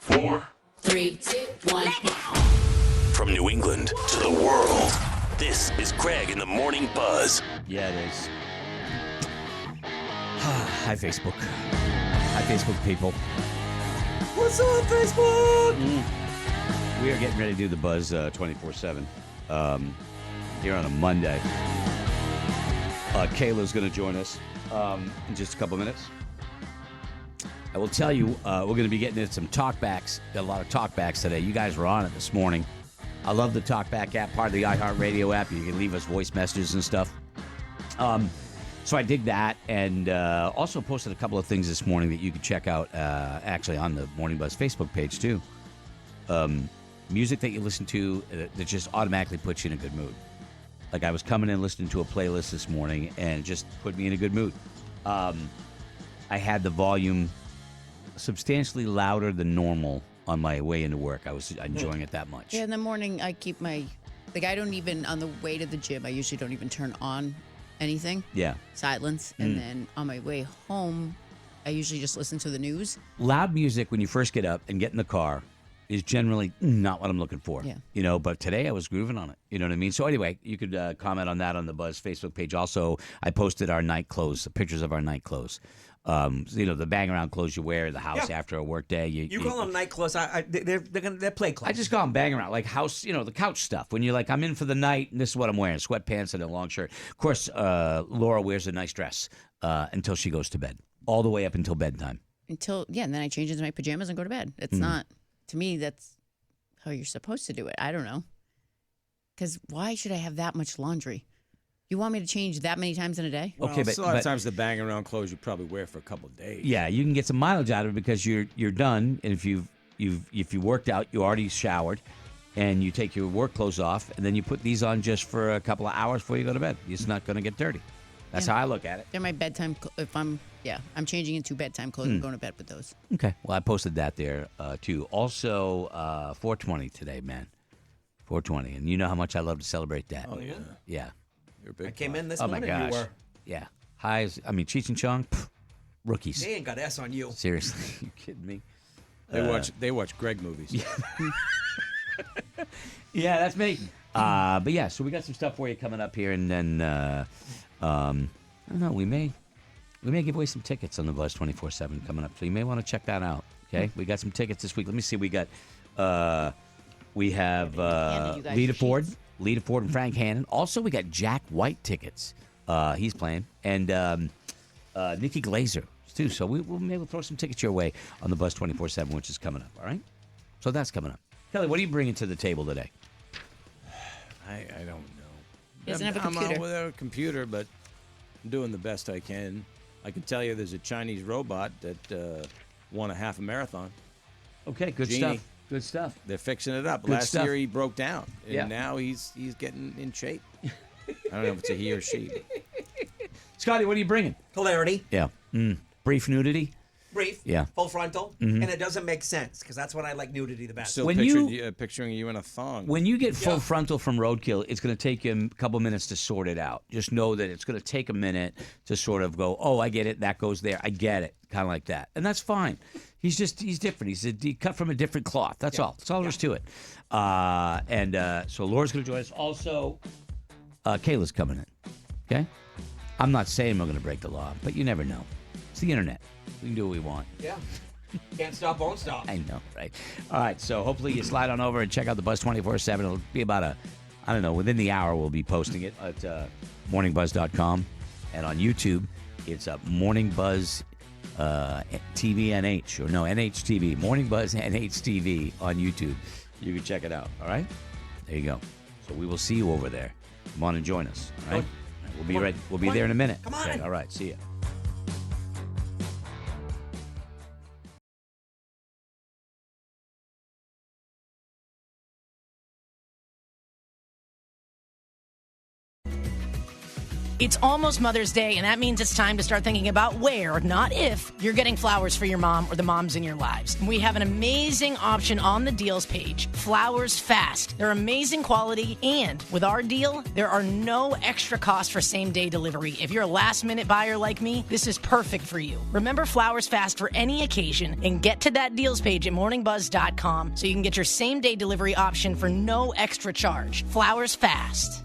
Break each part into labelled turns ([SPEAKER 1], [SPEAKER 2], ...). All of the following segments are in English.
[SPEAKER 1] 4, 3, 2, 1. From New England to the world, this is Greg in the Morning Buzz.
[SPEAKER 2] Yeah, it is. Hi, Facebook. Hi, Facebook people. What's up, Facebook? We are getting ready to do the Buzz 24/7 here on a Monday. Kayla's going to join us in just a couple minutes. I will tell you, we're going to be getting into some talkbacks. Got a lot of talkbacks today. You guys were on it this morning. I love the Talkback app, part of the iHeartRadio app. You can leave us voice messages and stuff. So I dig that, and also posted a couple of things this morning that you could check out, actually on the Morning Buzz Facebook page too. Music that you listen to that just automatically puts you in a good mood. Like I was coming in listening to a playlist this morning, and it just put me in a good mood. I had the volume substantially louder than normal on my way into work. I was enjoying it that much.
[SPEAKER 3] Yeah, in the morning I keep my, I don't even, on the way to the gym, I usually don't even turn on anything. Yeah. Silence. And then on my way home, I usually just listen to the news.
[SPEAKER 2] Loud music when you first get up and get in the car is generally not what I'm looking for. Yeah. You know, but today I was grooving on it. You know what I mean? So anyway, you could comment on that on the Buzz Facebook page. Also, I posted our night clothes, pictures of our night clothes. The bang around clothes you wear in the house after a work day. You
[SPEAKER 4] call them night clothes. They're play clothes.
[SPEAKER 2] I just call them bang around, like house, the couch stuff. When you're like, I'm in for the night, and this is what I'm wearing: sweatpants and a long shirt. Of course, Laura wears a nice dress until she goes to bed, all the way up until bedtime.
[SPEAKER 3] And then I change into my pajamas and go to bed. It's not, to me, that's how you're supposed to do it. I don't know. Because why should I have that much laundry? You want me to change that many times in a day?
[SPEAKER 5] Well, a lot of times the bang around clothes you probably wear for a couple of days.
[SPEAKER 2] Yeah, you can get some mileage out of it because you're done, and if you worked out, you already showered, and you take your work clothes off, and then you put these on just for a couple of hours before you go to bed. It's not going to get dirty. That's how I look at it.
[SPEAKER 3] They're my bedtime. I'm changing into bedtime clothes and going to bed with those.
[SPEAKER 2] Okay. Well, I posted that there too. Also, 420 today, man. 420, and you know how much I love to celebrate that.
[SPEAKER 4] Oh yeah.
[SPEAKER 2] Yeah.
[SPEAKER 4] I came in this morning.
[SPEAKER 2] Oh my gosh.
[SPEAKER 4] You were.
[SPEAKER 2] Yeah. Highs. I mean, Cheech and Chong, rookies.
[SPEAKER 4] They ain't got S on you.
[SPEAKER 2] Seriously, you kidding me?
[SPEAKER 5] They watch Greg movies.
[SPEAKER 2] Yeah. Yeah, that's me. But yeah, so we got some stuff for you coming up here, and then I don't know. We may give away some tickets on the Buzz 24/7 coming up, so you may want to check that out. Okay, we got some tickets this week. Let me see. We have Lita Ford. Lita Ford and Frank Hannon. Also, we got Jack White tickets. He's playing. And Nikki Glaser, too. So we'll maybe throw some tickets your way on the Buzz 24/7, which is coming up. All right? So that's coming up. Kelly, what are you bringing to the table today?
[SPEAKER 5] I don't know.
[SPEAKER 3] He doesn't have a
[SPEAKER 5] I'm
[SPEAKER 3] computer.
[SPEAKER 5] out without a computer, but I'm doing the best I can. I can tell you there's a Chinese robot that won a half a marathon.
[SPEAKER 2] Okay, good
[SPEAKER 5] Genie.
[SPEAKER 2] stuff. Good stuff.
[SPEAKER 5] They're fixing it up.
[SPEAKER 2] Good
[SPEAKER 5] Last
[SPEAKER 2] stuff.
[SPEAKER 5] year he broke down, and
[SPEAKER 2] Yeah.
[SPEAKER 5] now he's getting in shape. I don't know if it's a he or she.
[SPEAKER 2] Scotty, what are you bringing?
[SPEAKER 4] Hilarity.
[SPEAKER 2] Yeah. Brief nudity.
[SPEAKER 4] Brief.
[SPEAKER 2] Yeah.
[SPEAKER 4] Full frontal. And it doesn't make sense because that's when I like nudity the best.
[SPEAKER 5] Still
[SPEAKER 2] When
[SPEAKER 5] picturing you in a thong.
[SPEAKER 2] When you get full frontal from roadkill, it's going to take him a couple minutes to sort it out. Just know that it's going to take a minute to sort of go, oh, I get it. That goes there. I get it. Kind of like that. And that's fine. He's different. He cut from a different cloth. That's all. That's all there is to it. So Laura's going to join us. Also, Kayla's coming in. Okay? I'm not saying we're going to break the law, but you never know. It's the internet. We can do what we want.
[SPEAKER 4] Yeah. Can't stop, won't stop.
[SPEAKER 2] I know, right? All right, so hopefully you slide on over and check out the Buzz 24/7. It'll be about within the hour we'll be posting it at morningbuzz.com. And on YouTube, it's Morning Buzz TV NH, or no, NHTV. Morning Buzz NHTV on YouTube. You can check it out, all right? There you go. So we will see you over there. Come on and join us, all right? We'll be ready. We'll be there in a minute.
[SPEAKER 4] Come on.
[SPEAKER 2] Okay, all right, see you.
[SPEAKER 6] It's almost Mother's Day, and that means it's time to start thinking about where, not if, you're getting flowers for your mom or the moms in your lives. We have an amazing option on the deals page, Flowers Fast. They're amazing quality, and with our deal, there are no extra costs for same-day delivery. If you're a last-minute buyer like me, this is perfect for you. Remember Flowers Fast for any occasion, and get to that deals page at morningbuzz.com so you can get your same-day delivery option for no extra charge. Flowers Fast.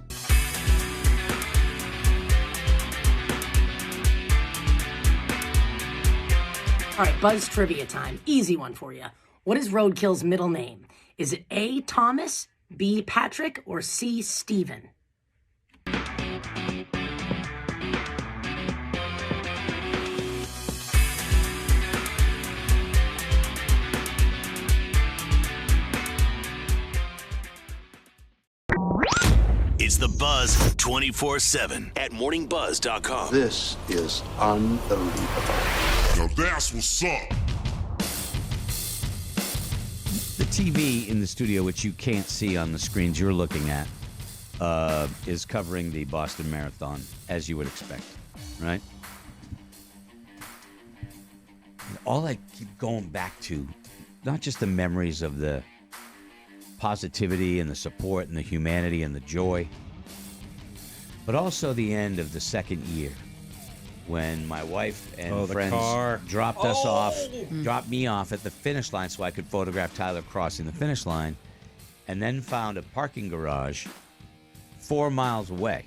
[SPEAKER 6] All right, Buzz trivia time. Easy one for you. What is Roadkill's middle name? Is it A, Thomas, B, Patrick, or C, Stephen?
[SPEAKER 1] It's the Buzz 24/7 at morningbuzz.com.
[SPEAKER 7] This is unbelievable.
[SPEAKER 8] Now that's what's up.
[SPEAKER 2] The TV in the studio, which you can't see on the screens you're looking at, is covering the Boston Marathon, as you would expect, right? And all I keep going back to, not just the memories of the positivity and the support and the humanity and the joy, but also the end of the second year when my wife and friends dropped us off, dropped me off at the finish line so I could photograph Tyler crossing the finish line, and then found a parking garage 4 miles away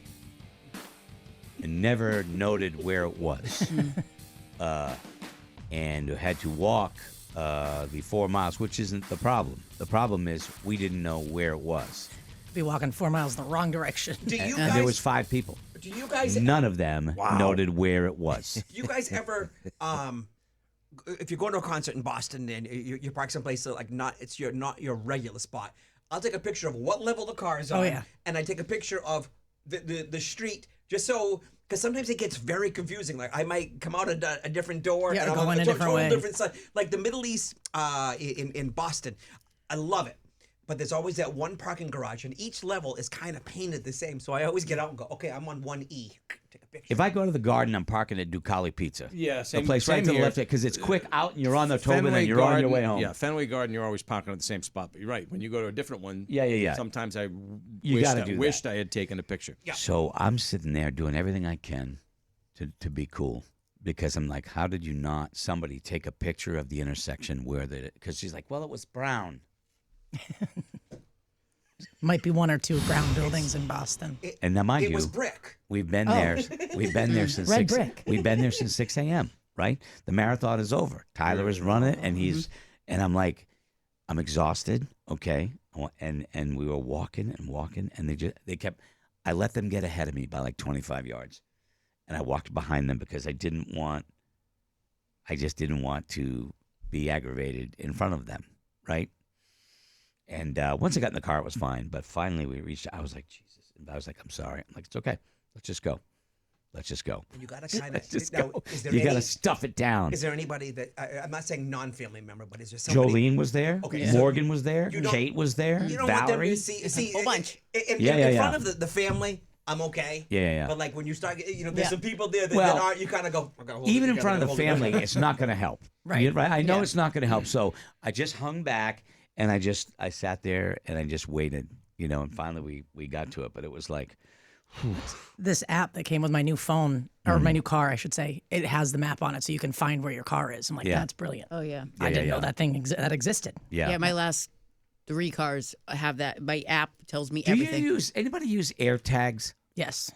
[SPEAKER 2] and never noted where it was. And had to walk the 4 miles, which isn't the problem. The problem is we didn't know where it was.
[SPEAKER 6] Be walking 4 miles in the wrong direction.
[SPEAKER 4] Do you
[SPEAKER 2] And
[SPEAKER 4] guys?
[SPEAKER 2] there was 5 people.
[SPEAKER 4] Do you guys?
[SPEAKER 2] None of them noted where it was.
[SPEAKER 4] Do you guys ever? If you're going to a concert in Boston and you park someplace like not your regular spot, I'll take a picture of what level the car is on.
[SPEAKER 6] yeah.
[SPEAKER 4] And I take a picture of the street just so. Because sometimes it gets very confusing. Like I might come out a different door,
[SPEAKER 6] Yeah,
[SPEAKER 4] and
[SPEAKER 6] go
[SPEAKER 4] I'm on
[SPEAKER 6] in a
[SPEAKER 4] a
[SPEAKER 6] different
[SPEAKER 4] total
[SPEAKER 6] way.
[SPEAKER 4] different side. Like the Middle East in Boston, I love it. But there's always that one parking garage, and each level is kind of painted the same. So I always get out and go, okay, I'm on 1E. Take a picture.
[SPEAKER 2] If I go to the garden, I'm parking at Ducali Pizza.
[SPEAKER 5] Yeah,
[SPEAKER 2] The
[SPEAKER 5] same.
[SPEAKER 2] place right
[SPEAKER 5] same
[SPEAKER 2] to the
[SPEAKER 5] here.
[SPEAKER 2] left, because it's quick out and you're on the Tobin
[SPEAKER 5] Fenway
[SPEAKER 2] and you're on your way home.
[SPEAKER 5] Yeah, Fenway Garden, you're always parking at the same spot. But you're right. When you go to a different one,
[SPEAKER 2] Yeah.
[SPEAKER 5] sometimes I
[SPEAKER 2] You gotta do
[SPEAKER 5] wished
[SPEAKER 2] that.
[SPEAKER 5] I had taken a picture.
[SPEAKER 4] Yeah.
[SPEAKER 2] So I'm sitting there doing everything I can to be cool, because I'm like, how did you not somebody take a picture of the intersection where because she's like, well, it was brown.
[SPEAKER 6] Might be 1 or 2 brown buildings in Boston.
[SPEAKER 2] And now, mind
[SPEAKER 4] It
[SPEAKER 2] you,
[SPEAKER 4] was brick.
[SPEAKER 2] we've been there. We've been there since
[SPEAKER 6] Red
[SPEAKER 2] 6.
[SPEAKER 6] brick.
[SPEAKER 2] We've been there since 6 a.m. Right? The marathon is over. Tyler is running, and and I'm like, I'm exhausted. Okay, and we were walking, and they kept. I let them get ahead of me by like 25 yards, and I walked behind them because I just didn't want to be aggravated in front of them. Right? And once I got in the car, it was fine. But finally, we reached. I was like, Jesus. And I was like, I'm sorry. I'm like, it's okay. Let's just go.
[SPEAKER 4] You got to kind of
[SPEAKER 2] Just
[SPEAKER 4] now,
[SPEAKER 2] go.
[SPEAKER 4] is there
[SPEAKER 2] You got
[SPEAKER 4] any-
[SPEAKER 2] to stuff it down.
[SPEAKER 4] Is there anybody that I'm not saying non-family member, but is there somebody?
[SPEAKER 2] Jolene was there.
[SPEAKER 4] Okay, so
[SPEAKER 2] Morgan was there.
[SPEAKER 4] you don't-
[SPEAKER 2] Kate was there.
[SPEAKER 4] You don't want them
[SPEAKER 2] Valerie.
[SPEAKER 4] to see
[SPEAKER 3] whole bunch.
[SPEAKER 4] In
[SPEAKER 2] Yeah.
[SPEAKER 4] front of the family. I'm okay.
[SPEAKER 2] Yeah.
[SPEAKER 4] But like when you start, there's some people there that,
[SPEAKER 2] Well,
[SPEAKER 4] that aren't. You kind of go. I gotta hold
[SPEAKER 2] Even
[SPEAKER 4] it
[SPEAKER 2] in
[SPEAKER 4] together,
[SPEAKER 2] front of
[SPEAKER 4] gotta
[SPEAKER 2] the
[SPEAKER 4] hold it
[SPEAKER 2] family, it's not going to help.
[SPEAKER 6] Right.
[SPEAKER 2] I know
[SPEAKER 6] Yeah.
[SPEAKER 2] it's not going to help. So I just hung back and I sat there and I just waited, and finally we got to it. But it was like,
[SPEAKER 6] This app that came with my new phone, or my new car, I should say, it has the map on it so you can find where your car is. I'm like,
[SPEAKER 2] Yeah.
[SPEAKER 6] that's brilliant.
[SPEAKER 3] Oh yeah.
[SPEAKER 6] I didn't know
[SPEAKER 2] yeah.
[SPEAKER 6] that thing that existed.
[SPEAKER 3] Yeah, my last 3 cars have that. My app tells me
[SPEAKER 2] Do
[SPEAKER 3] everything.
[SPEAKER 2] anybody use AirTags?
[SPEAKER 6] Yes.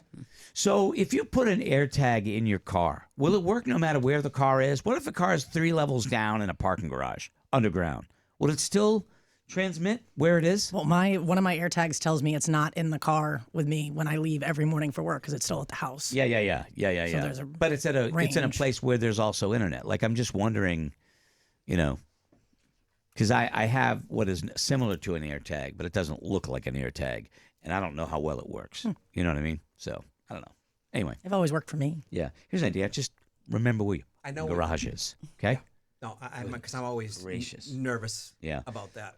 [SPEAKER 2] So if you put an AirTag in your car, will it work no matter where the car is? What if the car is 3 levels down in a parking garage underground? Will it still transmit where it is?
[SPEAKER 6] Well, one of my AirTags tells me it's not in the car with me when I leave every morning for work because it's still at the house.
[SPEAKER 2] Yeah.
[SPEAKER 6] there's a
[SPEAKER 2] But it's in a
[SPEAKER 6] range.
[SPEAKER 2] place where there's also internet. Like I'm just wondering, because I have what is similar to an AirTag, but it doesn't look like an AirTag, and I don't know how well it works. You know what I mean? So I don't know. Anyway,
[SPEAKER 6] They've always worked for me.
[SPEAKER 2] yeah. Here's an idea. Just remember where
[SPEAKER 4] I know
[SPEAKER 2] your garage is. Okay.
[SPEAKER 4] No, because I'm always
[SPEAKER 2] Gracious.
[SPEAKER 4] nervous.
[SPEAKER 2] Yeah.
[SPEAKER 4] About that.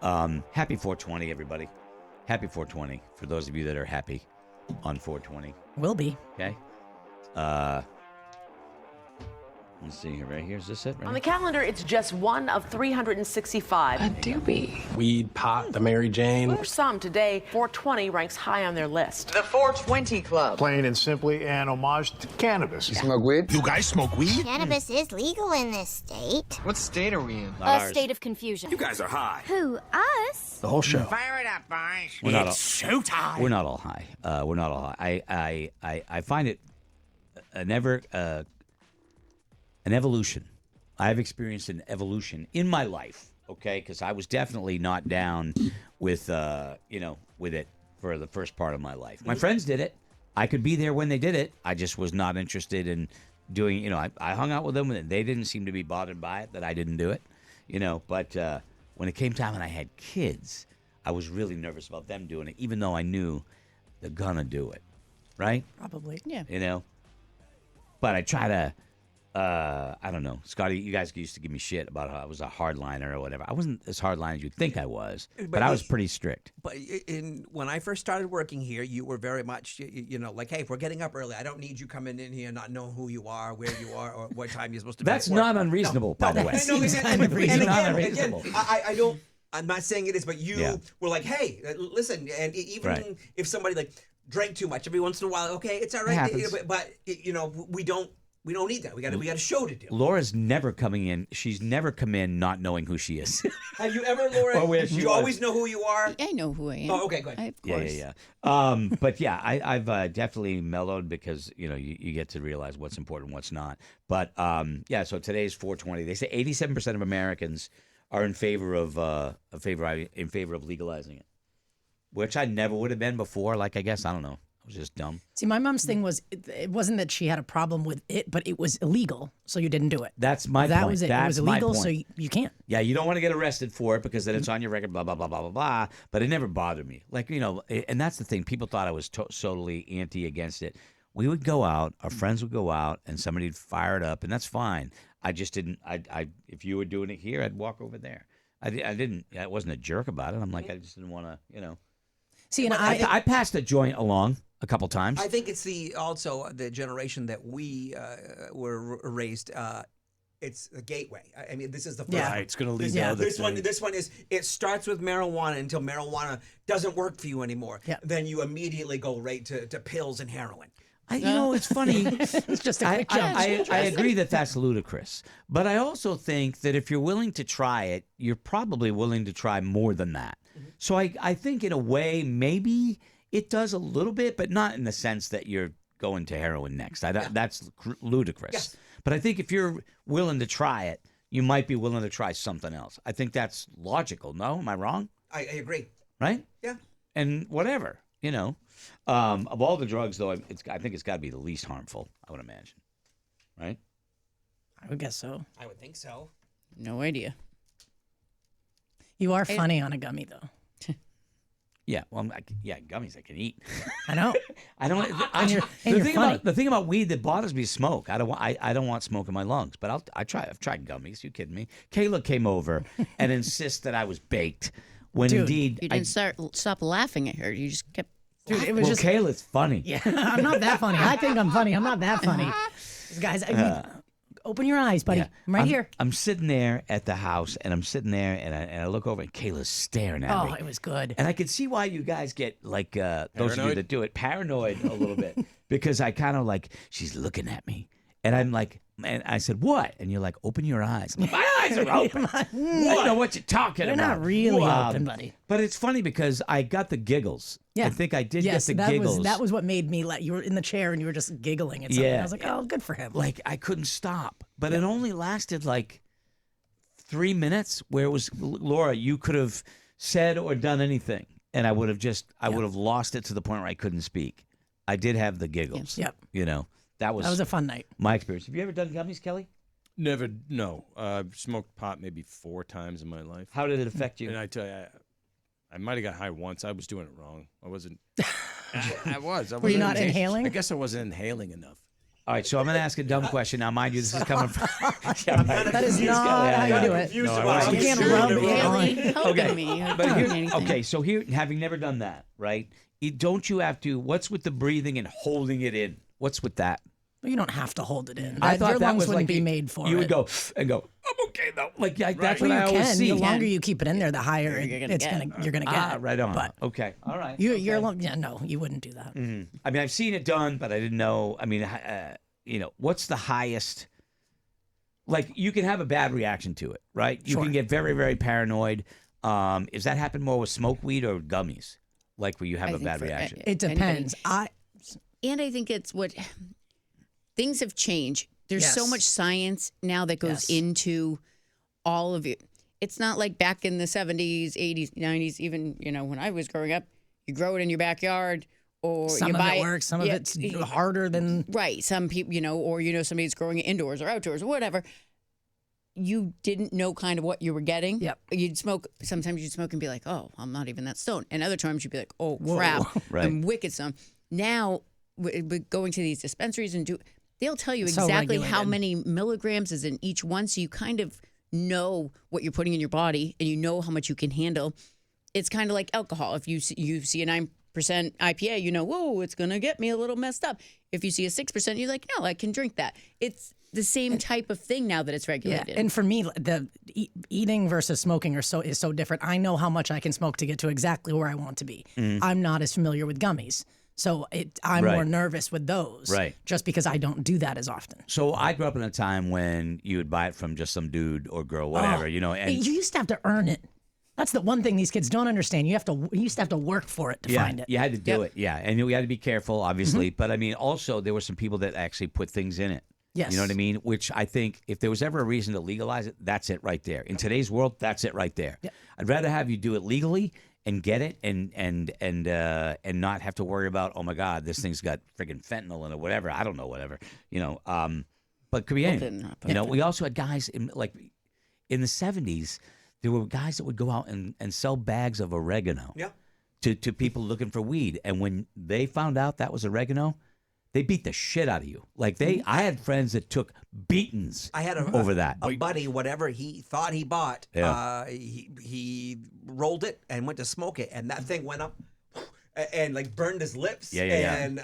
[SPEAKER 2] Happy 420, everybody. Happy 420 for those of you that are happy on 420.
[SPEAKER 6] Will be.
[SPEAKER 2] Okay. Let's see here. Right here. Is this it? Right
[SPEAKER 9] On the calendar, it's just one of 365.
[SPEAKER 10] A doobie. Weed, pot, the Mary Jane.
[SPEAKER 9] For some, today, 420 ranks high on their list.
[SPEAKER 11] The 420 Club.
[SPEAKER 12] Plain and simply an homage to cannabis.
[SPEAKER 7] You smoke weed?
[SPEAKER 8] You guys smoke weed?
[SPEAKER 13] Cannabis is legal in this state.
[SPEAKER 11] What state are we in?
[SPEAKER 13] A state of confusion.
[SPEAKER 1] You guys are high.
[SPEAKER 13] Who, us?
[SPEAKER 12] The whole show.
[SPEAKER 11] Fire it up, boys.
[SPEAKER 1] It's showtime.
[SPEAKER 2] We're not all high. We're not all high. I find it an evolution. I've experienced an evolution in my life, okay? Because I was definitely not down with, with it for the first part of my life. My friends did it. I could be there when they did it. I just was not interested in doing, I hung out with them and they didn't seem to be bothered by it, that I didn't do it, But when it came time and I had kids, I was really nervous about them doing it, even though I knew they're gonna do it, right?
[SPEAKER 6] Probably.
[SPEAKER 3] Yeah.
[SPEAKER 2] But I try to, I don't know. Scotty, you guys used to give me shit about how I was a hardliner or whatever. I wasn't as hardline as you'd think I was, but I was pretty strict.
[SPEAKER 4] But when I first started working here, you were very much, like, hey, if we're getting up early, I don't need you coming in here not knowing who you are, where you are, or what time you're supposed to be.
[SPEAKER 2] That's
[SPEAKER 4] at work.
[SPEAKER 2] not unreasonable, by the way.
[SPEAKER 4] Again, I don't. I'm not saying it is, but you were like, hey, listen, and even if somebody like drank too much every once in a while, okay, it's all right. But we don't need that. We got a show to do.
[SPEAKER 2] Laura's never coming in. She's never come in not knowing who she is.
[SPEAKER 4] Have you ever, Laura?
[SPEAKER 2] Or where
[SPEAKER 4] Do
[SPEAKER 2] she
[SPEAKER 4] you
[SPEAKER 2] was.
[SPEAKER 4] always know who you are?
[SPEAKER 3] I know who I am.
[SPEAKER 4] Oh, okay, good.
[SPEAKER 3] Of course.
[SPEAKER 2] Yeah. But yeah, I've definitely mellowed because you get to realize what's important and what's not. But so today's 420. They say 87% of Americans are in favor of legalizing it, which I never would have been before. Like, I guess I don't know. I was just dumb.
[SPEAKER 6] See, my mom's thing was it wasn't that she had a problem with it, but it was illegal, so you didn't do it.
[SPEAKER 2] That's my point.
[SPEAKER 6] That was it.
[SPEAKER 2] That's
[SPEAKER 6] it was
[SPEAKER 2] my
[SPEAKER 6] illegal,
[SPEAKER 2] point.
[SPEAKER 6] so you can't.
[SPEAKER 2] Yeah, you don't want to get arrested for it because then it's on your record, blah, blah, blah, blah, blah, blah. But it never bothered me. Like, and that's the thing. People thought I was totally against it. We would go out, our friends would go out, and somebody would fire it up, and that's fine. I just didn't, if you were doing it here, I'd walk over there. I wasn't a jerk about it. I'm like, I just didn't want to,
[SPEAKER 6] See, and
[SPEAKER 2] I passed a joint along a couple times.
[SPEAKER 4] I think it's also the generation that we were raised. It's a gateway. I mean, this is the first.
[SPEAKER 5] Yeah, it's going to lead to other things.
[SPEAKER 4] This one is. It starts with marijuana until marijuana doesn't work for you anymore.
[SPEAKER 6] Yeah.
[SPEAKER 4] Then you immediately go right to pills and heroin.
[SPEAKER 2] It's funny.
[SPEAKER 6] it's just a quick jump.
[SPEAKER 2] I agree that that's ludicrous. But I also think that if you're willing to try it, you're probably willing to try more than that. Mm-hmm. So I think in a way, maybe it does a little bit, but not in the sense that you're going to heroin next. That's ludicrous.
[SPEAKER 4] Yes.
[SPEAKER 2] But I think if you're willing to try it, you might be willing to try something else. I think that's logical. No? Am I wrong?
[SPEAKER 4] I agree.
[SPEAKER 2] Right?
[SPEAKER 4] Yeah.
[SPEAKER 2] And whatever, Of all the drugs, though, I think it's got to be the least harmful, I would imagine. Right?
[SPEAKER 6] I would guess so.
[SPEAKER 4] I would think so.
[SPEAKER 3] No idea.
[SPEAKER 6] You are funny on a gummy, though.
[SPEAKER 2] Yeah, well, gummies I can eat.
[SPEAKER 6] I know.
[SPEAKER 2] I don't. The thing about weed that bothers me is smoke. I don't want smoke in my lungs. But I've tried gummies. You kidding me? Kayla came over and insists that I was baked. When indeed
[SPEAKER 3] you didn't stop laughing at her. You just kept.
[SPEAKER 6] Dude, it was just.
[SPEAKER 2] Kayla's funny.
[SPEAKER 6] Yeah, I'm not that funny. I think I'm funny. I'm not that funny. Guys, open your eyes, buddy.
[SPEAKER 2] Yeah.
[SPEAKER 6] I'm right here.
[SPEAKER 2] I'm sitting there at the house, and I'm sitting there, and I look over, and Kayla's staring at me.
[SPEAKER 6] Oh, it was good.
[SPEAKER 2] And I could see why you guys get, like, those of you that do it, paranoid a little bit. Because I kind of like, she's looking at me. And I'm like, and I said, what? And you're like, open your eyes. Like, my eyes are open. I don't know what you're talking about.
[SPEAKER 6] They're not really open, buddy.
[SPEAKER 2] But it's funny because I got the giggles.
[SPEAKER 6] Yeah.
[SPEAKER 2] I think I did get the giggles.
[SPEAKER 6] That was what made me you were in the chair and you were just giggling at something. I was like, oh, good for him.
[SPEAKER 2] Like, I couldn't stop. But it only lasted like 3 minutes where it was, Laura, you could have said or done anything. And I would have lost it to the point where I couldn't speak. I did have the giggles.
[SPEAKER 6] Yep.
[SPEAKER 2] That was
[SPEAKER 6] a fun night.
[SPEAKER 2] My experience. Have you ever done gummies, Kelly?
[SPEAKER 5] Never. No. I've smoked pot maybe 4 times in my life.
[SPEAKER 2] How did it affect you?
[SPEAKER 5] And I tell you, I might have got high once. I was doing it wrong. I wasn't. I was.
[SPEAKER 6] Were you not inhaling?
[SPEAKER 5] I guess I wasn't inhaling enough.
[SPEAKER 2] All right, so I'm going to ask a dumb question. Now, mind you, this is coming from...
[SPEAKER 6] That is not how you do it.
[SPEAKER 2] You
[SPEAKER 6] can't rub it on.
[SPEAKER 3] Okay. Me.
[SPEAKER 2] Okay, so here, having never done that, right? Don't you have to... What's with the breathing and holding it in? What's with that?
[SPEAKER 6] You don't have to hold it in.
[SPEAKER 2] I thought
[SPEAKER 6] your
[SPEAKER 2] that
[SPEAKER 6] lungs
[SPEAKER 2] was
[SPEAKER 6] wouldn't
[SPEAKER 2] like
[SPEAKER 6] be made for it.
[SPEAKER 2] You would go and go, I'm okay though. Like that's what
[SPEAKER 6] Well,
[SPEAKER 2] I
[SPEAKER 6] you
[SPEAKER 2] always
[SPEAKER 6] can.
[SPEAKER 2] see.
[SPEAKER 6] The longer you keep it in there, the higher you're gonna get.
[SPEAKER 2] Ah, right on. But okay, all right.
[SPEAKER 6] No, you wouldn't do that.
[SPEAKER 2] Mm-hmm. I mean, I've seen it done, but I didn't know. I mean, what's the highest? Like, you can have a bad reaction to it, right? You can get very, very paranoid. Is that happen more with smoke weed or gummies? Like, where you have a bad reaction?
[SPEAKER 6] It depends.
[SPEAKER 3] I think it's what things have changed. There's so much science now that goes into all of it. It's not like back in the 70s, 80s, 90s, even, when I was growing up, you grow it in your backyard or
[SPEAKER 6] some
[SPEAKER 3] you
[SPEAKER 6] of
[SPEAKER 3] buy
[SPEAKER 6] it works, some of it's harder than...
[SPEAKER 3] Right. Some people, or somebody's growing it indoors or outdoors or whatever. You didn't know kind of what you were getting.
[SPEAKER 6] Yep.
[SPEAKER 3] You'd smoke. Sometimes you'd smoke and be like, oh, I'm not even that stoned. And other times you'd be like, oh,
[SPEAKER 6] Whoa.
[SPEAKER 3] crap,
[SPEAKER 2] Right.
[SPEAKER 3] I'm wicked stoned. Now, going to these dispensaries they'll tell you
[SPEAKER 6] It's so
[SPEAKER 3] exactly how
[SPEAKER 6] regulated.
[SPEAKER 3] many milligrams is in each one. So you kind of know what you're putting in your body and you know how much you can handle. It's kind of like alcohol. If you see a 9% IPA, whoa, it's going to get me a little messed up. If you see a 6%, you're like, no, I can drink that. It's the same type of thing now that it's regulated.
[SPEAKER 6] Yeah, and for me, the eating versus smoking is so different. I know how much I can smoke to get to exactly where I want to be.
[SPEAKER 2] Mm-hmm.
[SPEAKER 6] I'm not as familiar with gummies, so I'm more nervous with those.
[SPEAKER 2] Right.
[SPEAKER 6] Just because I don't do that as often.
[SPEAKER 2] So I grew up in a time when you would buy it from just some dude or girl, whatever, and
[SPEAKER 6] you used to have to earn it. That's the one thing these kids don't understand. You used to have to work for it to find it.
[SPEAKER 2] You had to do it, and we had to be careful, obviously. But I mean, also there were some people that actually put things in it.
[SPEAKER 6] Yes.
[SPEAKER 2] You know what I mean? Which I think if there was ever a reason to legalize it, that's it right there. In today's world, that's it right there.
[SPEAKER 6] Yep.
[SPEAKER 2] I'd rather have you do it legally and get it and not have to worry about, oh my God, this thing's got friggin' fentanyl in it or whatever. I don't know, whatever. But it could be anything. We also had guys in the 70s, there were guys that would go out and sell bags of oregano to people looking for weed. And when they found out that was oregano, they beat the shit out of you. I had friends that took beatings over that.
[SPEAKER 4] A buddy, whatever he thought he bought, he rolled it and went to smoke it, and that thing went up and burned his lips. And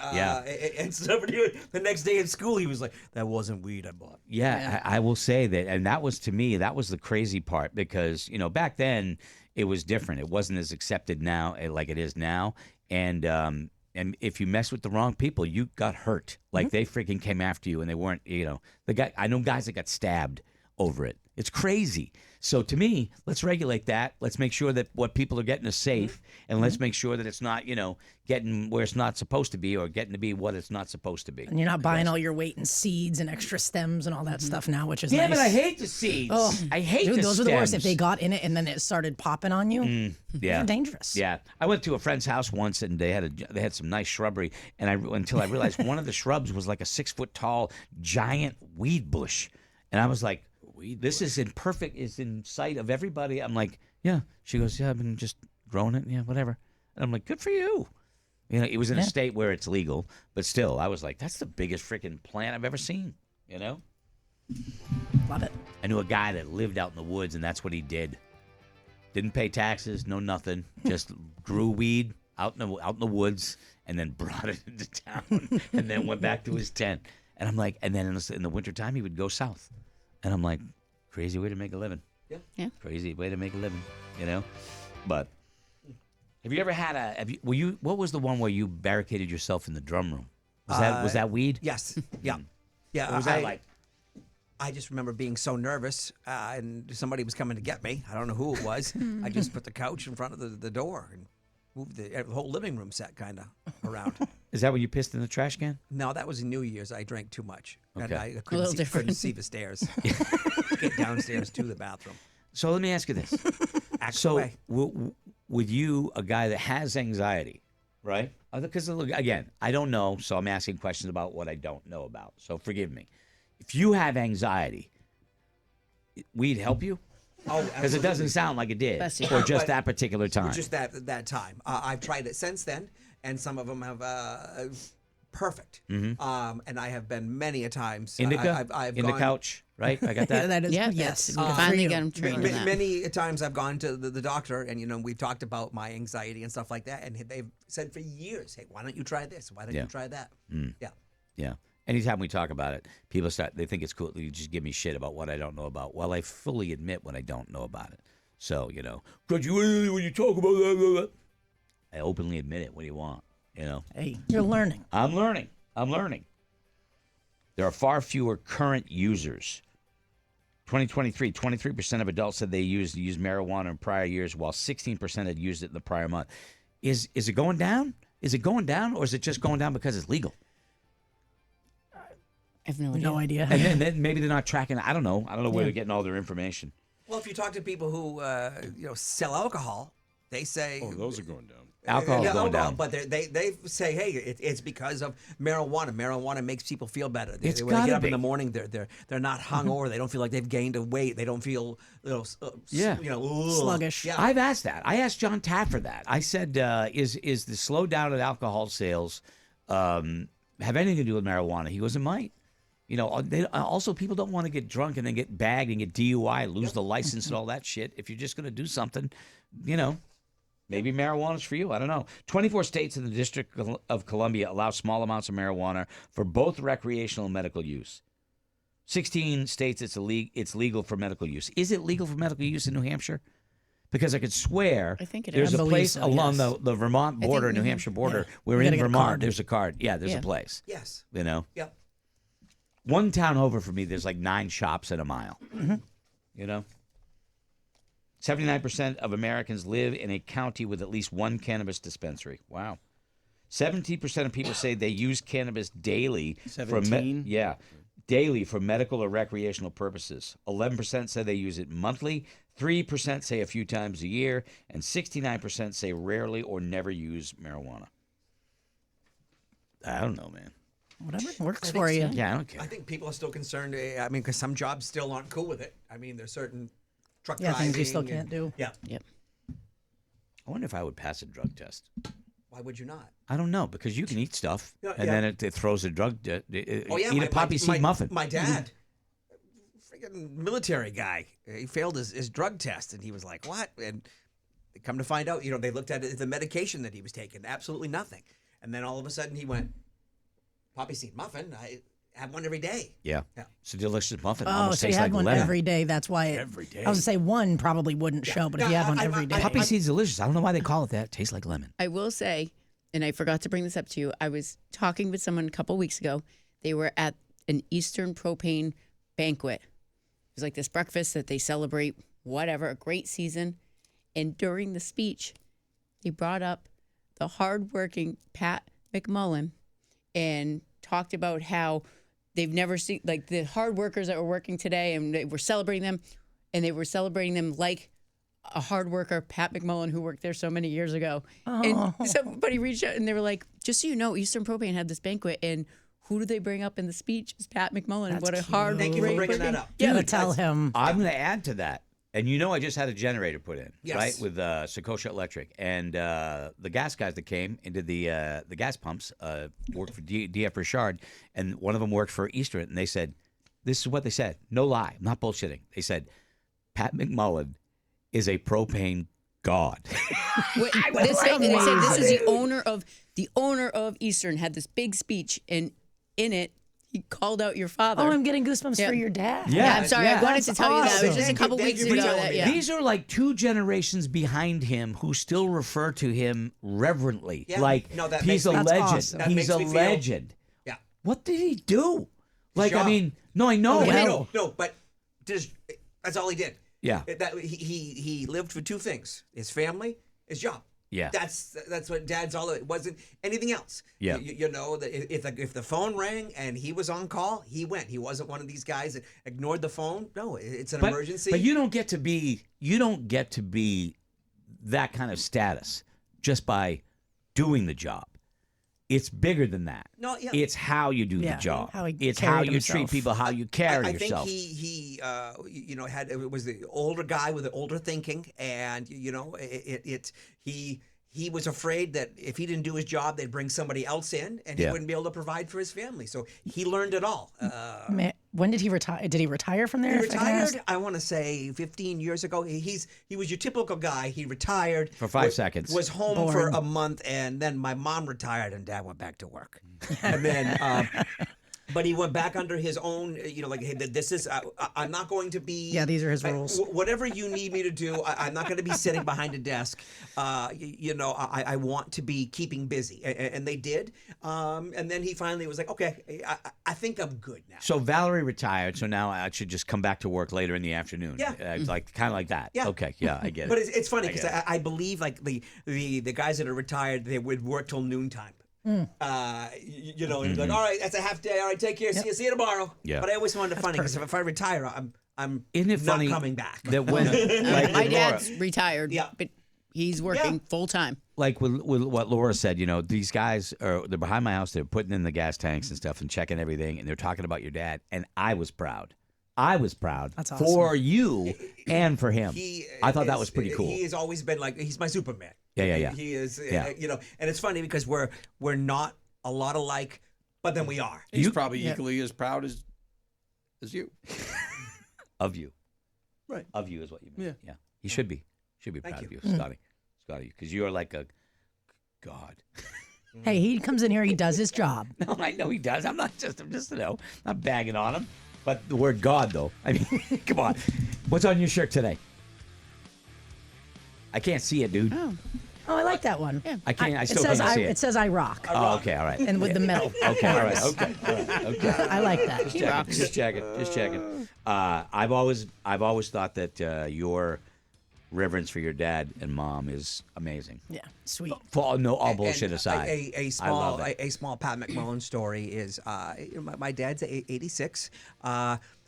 [SPEAKER 4] somebody the next day in school, he was like, "That wasn't weed I bought."
[SPEAKER 2] I will say that, and that was, to me, that was the crazy part, because back then it was different. It wasn't as accepted now like it is now, and if you mess with the wrong people, you got hurt. They freaking came after you, and they weren't, the guy. I know guys that got stabbed over it. It's crazy. So to me, let's regulate that. Let's make sure that what people are getting is safe, and let's make sure that it's not, getting where it's not supposed to be, or getting to be what it's not supposed to be.
[SPEAKER 6] And you're not buying all your weight in seeds and extra stems and all that stuff now, which is
[SPEAKER 2] Damn
[SPEAKER 6] nice.
[SPEAKER 2] it, I hate the seeds.
[SPEAKER 6] Oh,
[SPEAKER 2] I hate
[SPEAKER 6] dude,
[SPEAKER 2] the
[SPEAKER 6] those are the worst. If
[SPEAKER 2] stems.
[SPEAKER 6] they got in it and then it started popping on you, they're dangerous.
[SPEAKER 2] Yeah, I went to a friend's house once, and they had some nice shrubbery, and until I realized one of the shrubs was like a 6-foot tall giant weed bush, and I was like, this is in sight of everybody. I'm like, yeah. She goes, yeah, I've been just growing it, yeah, whatever. And I'm like, good for you. It was in a state where it's legal, but still, I was like, that's the biggest freaking plant I've ever seen.
[SPEAKER 6] Love it.
[SPEAKER 2] I knew a guy that lived out in the woods, and that's what he did. Didn't pay taxes, no nothing. Just grew weed out in the woods, and then brought it into town, and then went back to his tent. And I'm like, and then in the wintertime, he would go south. And I'm like, crazy way to make a living.
[SPEAKER 3] Yeah.
[SPEAKER 2] Crazy way to make a living, But have you ever had what was the one where you barricaded yourself in the drum room? Was that weed?
[SPEAKER 4] Yes. Yeah. Yeah.
[SPEAKER 2] What was that like?
[SPEAKER 4] I just remember being so nervous, and somebody was coming to get me. I don't know who it was. I just put the couch in front of the door and moved the whole living room set kind of around.
[SPEAKER 2] Is that when you pissed in the trash can?
[SPEAKER 4] No, that was New Year's. I drank too much.
[SPEAKER 2] Okay.
[SPEAKER 4] And I
[SPEAKER 3] A little different.
[SPEAKER 4] couldn't see the stairs. Get downstairs to the bathroom.
[SPEAKER 2] So let me ask you this. With you, a guy that has anxiety, right? Because, again, I don't know, so I'm asking questions about what I don't know about. So forgive me. If you have anxiety, weed help you?
[SPEAKER 4] Oh,
[SPEAKER 2] because it doesn't sound like it did, or just that particular time.
[SPEAKER 4] Just that time. I've tried it since then, and some of them have perfect.
[SPEAKER 2] Mm-hmm.
[SPEAKER 4] And I have been many a times.
[SPEAKER 2] Indica
[SPEAKER 4] I've
[SPEAKER 2] in
[SPEAKER 4] gone,
[SPEAKER 2] the couch, right? I got that.
[SPEAKER 6] Yeah, that is.
[SPEAKER 3] Yeah,
[SPEAKER 6] yes.
[SPEAKER 3] you finally got him trained on that.
[SPEAKER 4] Many times I've gone to the doctor, and we've talked about my anxiety and stuff like that, and they've said for years, "Hey, why don't you try this? Why don't you try that?"
[SPEAKER 2] Yeah. anytime we talk about it, people they think it's cool. You just give me shit about what I don't know about. Well, I fully admit when I don't know about it. So, could you when you talk about that, I openly admit it. What do you want?
[SPEAKER 6] Hey, you're learning.
[SPEAKER 2] I'm learning. There are far fewer current users. 2023, 23% of adults said they used marijuana in prior years, while 16% had used it in the prior month. Is it going down? Is it going down, or is it just going down because it's legal?
[SPEAKER 3] I have no idea.
[SPEAKER 6] No idea.
[SPEAKER 2] And then maybe they're not tracking. I don't know. I don't know where they're getting all their information.
[SPEAKER 4] Well, if you talk to people who sell alcohol, they say
[SPEAKER 5] those are going down.
[SPEAKER 2] Alcohol's going down,
[SPEAKER 4] but they say, hey, it's because of marijuana. Marijuana makes people feel better. When they get up in the morning, they're not hungover. They don't feel like they've gained a weight. They don't feel
[SPEAKER 6] sluggish.
[SPEAKER 4] Yeah.
[SPEAKER 2] I've asked that. I asked John Taffer that. I said, is the slowdown in alcohol sales have anything to do with marijuana? He goes, it might. Also, people don't want to get drunk and then get bagged and get DUI, lose the license and all that shit. If you're just going to do something, maybe marijuana's for you. I don't know. 24 states in the District of Columbia allow small amounts of marijuana for both recreational and medical use. 16 states it's legal for medical use. Is it legal for medical use in New Hampshire? Because I could swear there's a place along the Vermont border, New Hampshire border. We're in Vermont. There's a card. Yeah, there's a place.
[SPEAKER 4] Yes.
[SPEAKER 2] Yep. One town over from me, there's like 9 shops in a mile. 79% of Americans live in a county with at least one cannabis dispensary. Wow. 17% of people say they use cannabis daily.
[SPEAKER 5] 17?
[SPEAKER 2] Daily for medical or recreational purposes. 11% say they use it monthly. 3% say a few times a year. And 69% say rarely or never use marijuana. I don't know, man.
[SPEAKER 6] Whatever works for you.
[SPEAKER 2] Yeah, I don't care.
[SPEAKER 4] I think people are still concerned. Because some jobs still aren't cool with it. There's certain truck
[SPEAKER 6] driving.
[SPEAKER 4] Things
[SPEAKER 6] you still can't do.
[SPEAKER 4] Yeah.
[SPEAKER 3] Yep.
[SPEAKER 2] I wonder if I would pass a drug test.
[SPEAKER 4] Why would you not?
[SPEAKER 2] I don't know, because you can eat stuff, and then it throws a drug. Eat a poppy seed muffin.
[SPEAKER 4] My dad, freaking military guy, he failed his drug test, and he was like, "What?" And come to find out, they looked at the medication that he was taking, absolutely nothing. And then all of a sudden, he went, "Poppy seed muffin. I have one every day."
[SPEAKER 2] Yeah. It's a delicious muffin.
[SPEAKER 6] Oh, so you had one every day. That's why
[SPEAKER 5] every day.
[SPEAKER 6] I was going to say one probably wouldn't show, but if you had one every day.
[SPEAKER 2] Poppy seed's delicious. I don't know why they call it that. It tastes like lemon.
[SPEAKER 3] I will say, and I forgot to bring this up to you, I was talking with someone a couple weeks ago. They were at an Eastern propane banquet. It was like this breakfast that they celebrate, whatever, a great season. And during the speech, they brought up the hardworking Pat McMullen and talked about how they've never seen, like, the hard workers that were working today, and they were celebrating them, and they were celebrating them like a hard worker, Pat McMullen, who worked there so many years ago. And somebody reached out and they were like, just so you know, Eastern Propane had this banquet, and who do they bring up in the speech? It's Pat McMullen.
[SPEAKER 6] That's
[SPEAKER 3] what a
[SPEAKER 6] cute.
[SPEAKER 3] hard
[SPEAKER 4] Thank you for bringing that up.
[SPEAKER 6] Yeah, tell him.
[SPEAKER 2] I'm going to add to that. And I just had a generator put in,
[SPEAKER 4] yes,
[SPEAKER 2] right, with Secosha Electric. And the gas guys that came and did the gas pumps worked for DF Richard, and one of them worked for Eastern. And they said, this is what they said. No lie. I'm not bullshitting. They said, Pat McMullen is a propane god.
[SPEAKER 3] They said this is the owner of Eastern, had this big speech, and in it, he called out your father.
[SPEAKER 6] Oh, I'm getting goosebumps for your dad.
[SPEAKER 3] Yeah, I'm sorry. I wanted to tell you that. It was just a couple weeks ago.
[SPEAKER 2] These are like 2 generations behind him who still refer to him reverently.
[SPEAKER 4] Yeah.
[SPEAKER 2] Like, he's a legend.
[SPEAKER 6] Awesome.
[SPEAKER 2] He's a legend.
[SPEAKER 4] Yeah.
[SPEAKER 2] What did he do? Like,
[SPEAKER 4] job.
[SPEAKER 2] I mean, no, I know.
[SPEAKER 4] No, but that's all he did.
[SPEAKER 2] Yeah.
[SPEAKER 4] He lived for 2 things: his family, his job.
[SPEAKER 2] Yeah.
[SPEAKER 4] That's what Dad's all. It wasn't anything else.
[SPEAKER 2] Yeah.
[SPEAKER 4] If the phone rang and he was on call, he went. He wasn't one of these guys that ignored the phone. No, it's an emergency.
[SPEAKER 2] But you don't get to be that kind of status just by doing the job. It's bigger than that.
[SPEAKER 4] No, yeah.
[SPEAKER 2] It's how you do the job. It's how you treat people, how you carry yourself.
[SPEAKER 4] I think he it was the older guy with the older thinking, and he was afraid that if he didn't do his job, they'd bring somebody else in, and he wouldn't be able to provide for his family. So he learned it all.
[SPEAKER 6] When did he retire? Did he retire from there?
[SPEAKER 4] He retired, I want to say 15 years ago. He was your typical guy. He retired.
[SPEAKER 2] For 5 seconds.
[SPEAKER 4] Was home for a month, and then my mom retired, and Dad went back to work. And then But he went back under his own, like, hey, this is, I'm not going to be.
[SPEAKER 6] Yeah, these are his rules.
[SPEAKER 4] Whatever you need me to do, I'm not going to be sitting behind a desk. I want to be keeping busy. And they did. And then he finally was like, okay, I think I'm good now.
[SPEAKER 2] So Valerie retired, so now I should just come back to work later in the afternoon.
[SPEAKER 4] Yeah.
[SPEAKER 2] Like kind of like that.
[SPEAKER 4] Yeah.
[SPEAKER 2] Okay, yeah, I get it.
[SPEAKER 4] But it's funny because I believe like the guys that are retired, they would work till noontime. And you're like, all right, that's a half day. All right, take care. See you tomorrow.
[SPEAKER 2] Yeah.
[SPEAKER 4] But I always found it funny because if I retire, I'm
[SPEAKER 2] Isn't it
[SPEAKER 4] not
[SPEAKER 2] funny
[SPEAKER 4] coming back.
[SPEAKER 2] that when like
[SPEAKER 3] My
[SPEAKER 2] with
[SPEAKER 3] dad's
[SPEAKER 2] Laura,
[SPEAKER 3] retired, but he's working full time.
[SPEAKER 2] like with what Laura said, these guys they're behind my house. They're putting in the gas tanks and stuff and checking everything, and they're talking about your dad. And I was proud.
[SPEAKER 6] That's awesome.
[SPEAKER 2] for you and for him. I thought that was pretty cool.
[SPEAKER 4] He has always been like he's my Superman.
[SPEAKER 2] Yeah.
[SPEAKER 4] He is,
[SPEAKER 2] Yeah.
[SPEAKER 4] and it's funny because we're not a lot alike, but then we are.
[SPEAKER 5] He's probably equally as proud as you.
[SPEAKER 2] Of you.
[SPEAKER 5] Right.
[SPEAKER 2] Of you is what you meant. Yeah. He should be. Should be proud of you, Scotty. Scotty, because you are like a god.
[SPEAKER 6] Hey, he comes in here, he does his job.
[SPEAKER 2] No, I know he does. I'm just not bagging on him. But the word God, though. I mean, come on. What's on your shirt today? I can't see it, dude.
[SPEAKER 6] Oh, I like that one. Yeah.
[SPEAKER 2] I can't. I still can't see it.
[SPEAKER 6] It says I rock.
[SPEAKER 2] Oh, okay, all right.
[SPEAKER 6] And with the medal.
[SPEAKER 2] Okay, all right. Okay.
[SPEAKER 6] I like that.
[SPEAKER 2] Just checking. I've always thought that your reverence for your dad and mom is amazing.
[SPEAKER 6] Yeah, sweet.
[SPEAKER 2] For all bullshit aside,
[SPEAKER 4] a small Pat McMullen story is my dad's 86.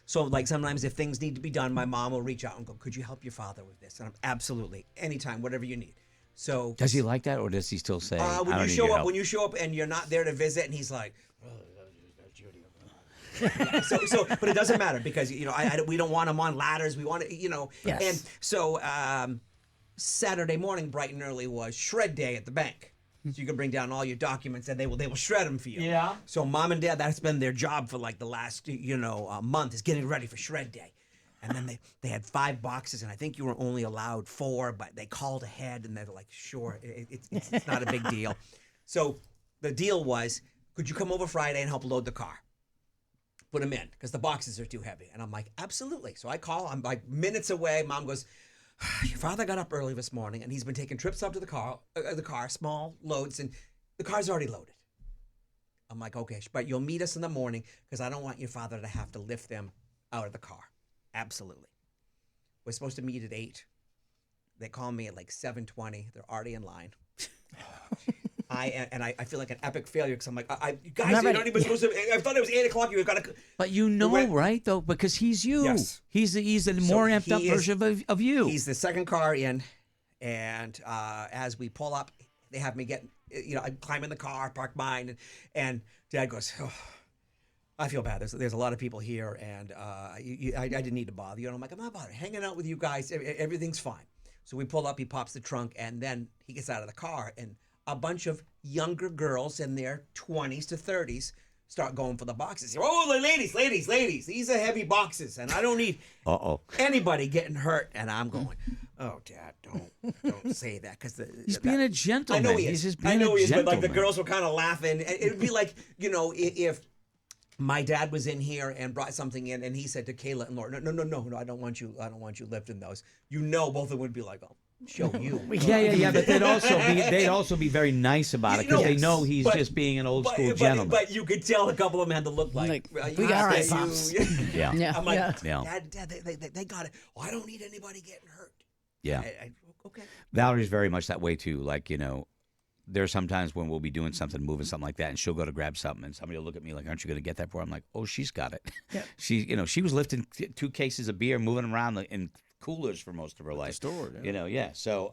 [SPEAKER 4] So like sometimes if things need to be done, my mom will reach out and go, "Could you help your father with this?" And I'm absolutely anytime, whatever you need. So
[SPEAKER 2] does he like that, or does he still say?
[SPEAKER 4] When you show up and you're not there to visit, and he's like. But it doesn't matter because we don't want him on ladders. We want to,
[SPEAKER 6] Yes.
[SPEAKER 4] And so Saturday morning, bright and early, was shred day at the bank. So you can bring down all your documents, and they will shred them for you.
[SPEAKER 2] Yeah.
[SPEAKER 4] So mom and dad, that's been their job for like the last month is getting ready for shred day. And then they had 5 boxes, and I think you were only allowed 4, but they called ahead, and they're like, sure, it's not a big deal. So the deal was, could you come over Friday and help load the car? Put them in because the boxes are too heavy. And I'm like, absolutely. So I call. I'm like minutes away. Mom goes, your father got up early this morning and he's been taking trips up to the car, small loads, and the car's already loaded. I'm like, okay, but you'll meet us in the morning because I don't want your father to have to lift them out of the car. Absolutely. We're supposed to meet at 8. They call me at like 7:20. They're already in line. I feel like an epic failure because I'm like, you guys, you're not even supposed to. I thought it was 8 o'clock. You've got to.
[SPEAKER 2] But right though, because he's you.
[SPEAKER 4] Yes.
[SPEAKER 2] He's the more amped up version of you.
[SPEAKER 4] He's the second car in, and as we pull up, they have me get. I climb in the car, park mine, and Dad goes, oh, I feel bad. There's a lot of people here, and I didn't need to bother you. And I'm like, I'm not bothered. Hanging out with you guys, everything's fine. So we pull up. He pops the trunk, and then he gets out of the car, and a bunch of younger girls in their 20s to 30s start going for the boxes. Oh, ladies, these are heavy boxes, and I don't need anybody getting hurt. And I'm going, oh, Dad, don't say that because
[SPEAKER 2] he's being a gentleman.
[SPEAKER 4] I know he is.
[SPEAKER 2] He's just being a gentleman.
[SPEAKER 4] But like the girls were kind of laughing. It would be like if my dad was in here and brought something in, and he said to Kayla and Laura, no, I don't want you lifting those. Both of them would be like, oh. Show you.
[SPEAKER 2] Yeah, but they'd also be very nice about it because they know he's just being an old school gentleman.
[SPEAKER 4] But you could tell a couple of them had to look like
[SPEAKER 6] we got it, Pops.
[SPEAKER 2] Yeah.
[SPEAKER 4] I'm like, Dad, they got it. Oh, I don't need anybody getting hurt.
[SPEAKER 2] Yeah.
[SPEAKER 4] Okay.
[SPEAKER 2] Valerie's very much that way too. Like, there's sometimes when we'll be doing something, moving something like that, and she'll go to grab something, and somebody will look at me like, "Aren't you going to get that for?" I'm like, "Oh, she's got it." Yeah. She was lifting 2 cases of beer, moving them around in coolers for most of her life.
[SPEAKER 5] The store,
[SPEAKER 2] So,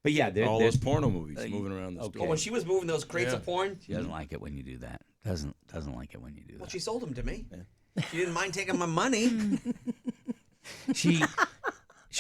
[SPEAKER 2] but yeah,
[SPEAKER 5] all
[SPEAKER 2] there's
[SPEAKER 5] those porno movies moving around the store.
[SPEAKER 4] Oh, when she was moving those crates of porn,
[SPEAKER 2] she doesn't like it when you do that. Doesn't like it when you do that.
[SPEAKER 4] Well, she sold them to me. Yeah. She didn't mind taking my money.
[SPEAKER 2] She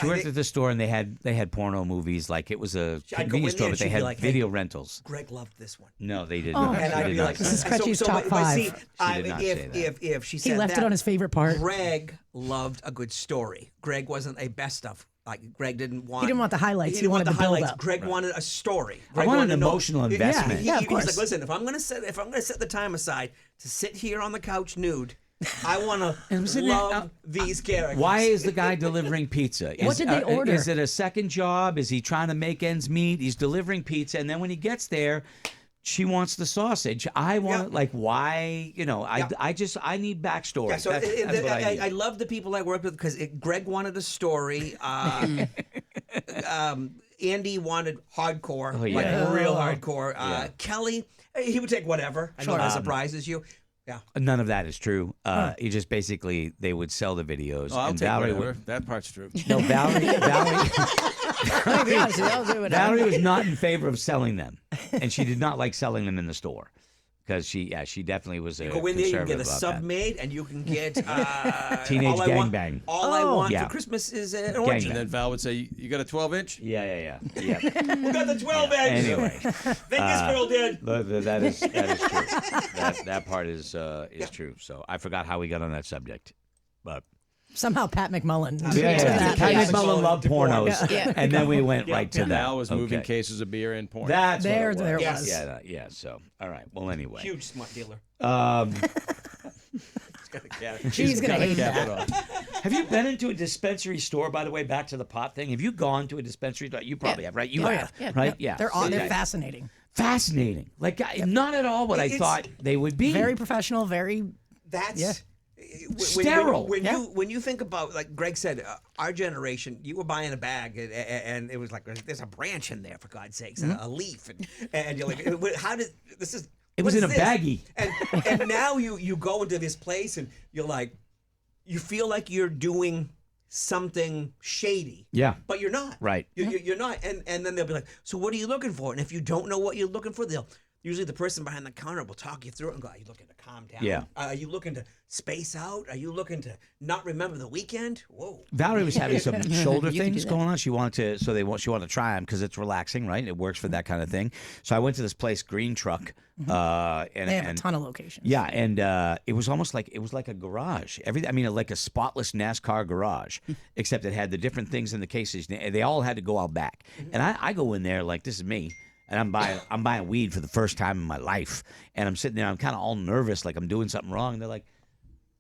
[SPEAKER 2] worked at the store, and they had porno movies. Like it was a convenience store, but they had video rentals.
[SPEAKER 4] Greg loved this one.
[SPEAKER 2] No, they did not.
[SPEAKER 4] And I'd be like,
[SPEAKER 6] this is Crutchy's top 5.
[SPEAKER 4] If she said
[SPEAKER 6] he left it on his favorite part.
[SPEAKER 4] Greg loved a good story. Greg wasn't a best stuff Like Greg didn't want.
[SPEAKER 6] He didn't want the highlights.
[SPEAKER 4] He didn't want the
[SPEAKER 6] wanted the build
[SPEAKER 4] highlights.
[SPEAKER 6] up.
[SPEAKER 4] Greg wanted a story.
[SPEAKER 2] I
[SPEAKER 4] Greg
[SPEAKER 2] wanted
[SPEAKER 4] wanted
[SPEAKER 2] an
[SPEAKER 4] to know-
[SPEAKER 2] emotional investment.
[SPEAKER 6] Yeah, of
[SPEAKER 4] He's
[SPEAKER 6] course.
[SPEAKER 4] like, listen, if I'm gonna set the time aside to sit here on the couch nude, I want to love these characters.
[SPEAKER 2] Why is the guy delivering pizza?
[SPEAKER 6] What did they order?
[SPEAKER 2] Is it a second job? Is he trying to make ends meet? He's delivering pizza, and then when he gets there, she wants the sausage. I want like why? You know, I need backstory.
[SPEAKER 4] Yeah, so
[SPEAKER 2] that's what I need.
[SPEAKER 4] I love the people I worked with because Greg wanted a story. Andy wanted hardcore, like real hardcore. Kelly, he would take whatever. I know that surprises you. Yeah.
[SPEAKER 2] None of that is true. He just basically they would sell the videos.
[SPEAKER 5] Oh, I'll
[SPEAKER 2] and
[SPEAKER 5] take
[SPEAKER 2] Valerie
[SPEAKER 5] whatever. That part's true.
[SPEAKER 2] No, Valerie was not in favor of selling them, and she did not like selling them in the store because she definitely was a
[SPEAKER 4] Go in there, you can get a
[SPEAKER 2] conservative
[SPEAKER 4] sub
[SPEAKER 2] about that.
[SPEAKER 4] made, and you can get
[SPEAKER 2] Teenage
[SPEAKER 4] all I want-
[SPEAKER 2] gangbang.
[SPEAKER 4] All I want
[SPEAKER 2] Yeah.
[SPEAKER 4] for Christmas is an orgy.
[SPEAKER 5] And then Val would say, "You got a 12-inch?"
[SPEAKER 2] Yeah.
[SPEAKER 4] We got the 12-inch.
[SPEAKER 2] Anyway,
[SPEAKER 4] think this girl did.
[SPEAKER 2] that is true. That part is true. So I forgot how we got on that subject, but
[SPEAKER 6] Somehow Pat McMullen.
[SPEAKER 2] Pat McMullen loved pornos, and then we went right to that.
[SPEAKER 5] Val was moving cases of beer in porn.
[SPEAKER 2] That's
[SPEAKER 6] There
[SPEAKER 2] what it was.
[SPEAKER 6] it was.
[SPEAKER 2] Yeah. So all right. Well, anyway.
[SPEAKER 4] Huge smut dealer.
[SPEAKER 6] She's going to hate that.
[SPEAKER 2] Have you been into a dispensary store, by the way, back to the pot thing? Have you gone to a dispensary store? You probably have, right? You have, right? Yeah.
[SPEAKER 6] They're fascinating.
[SPEAKER 2] Fascinating. Like, not at all what I thought they would be.
[SPEAKER 6] Very professional, very...
[SPEAKER 4] That's...
[SPEAKER 2] Sterile.
[SPEAKER 4] When you think about, like Greg said, our generation, you were buying a bag and it was like there's a branch in there for God's sakes, and a leaf, and you're like, how did this is?
[SPEAKER 2] It was in a baggie.
[SPEAKER 4] And now you go into this place and you're like, you feel like you're doing something shady.
[SPEAKER 2] Yeah.
[SPEAKER 4] But you're not.
[SPEAKER 2] Right.
[SPEAKER 4] You're not. And then they'll be like, so what are you looking for? And if you don't know what you're looking for, usually the person behind the counter will talk you through it and go, are you looking to calm down?
[SPEAKER 2] Yeah.
[SPEAKER 4] Are you looking to space out? Are you looking to not remember the weekend? Whoa.
[SPEAKER 2] Valerie was having some shoulder things going on. She wanted to, she wanted to try them because it's relaxing, right? It works for that kind of thing. So I went to this place, Green Truck.
[SPEAKER 6] They have a ton of locations.
[SPEAKER 2] Yeah, and it was almost like a garage. Like a spotless NASCAR garage, except it had the different things in the cases. They all had to go out back. And I go in there like, this is me. And I'm buying weed for the first time in my life, and I'm sitting there. I'm kind of all nervous, like I'm doing something wrong. And they're like,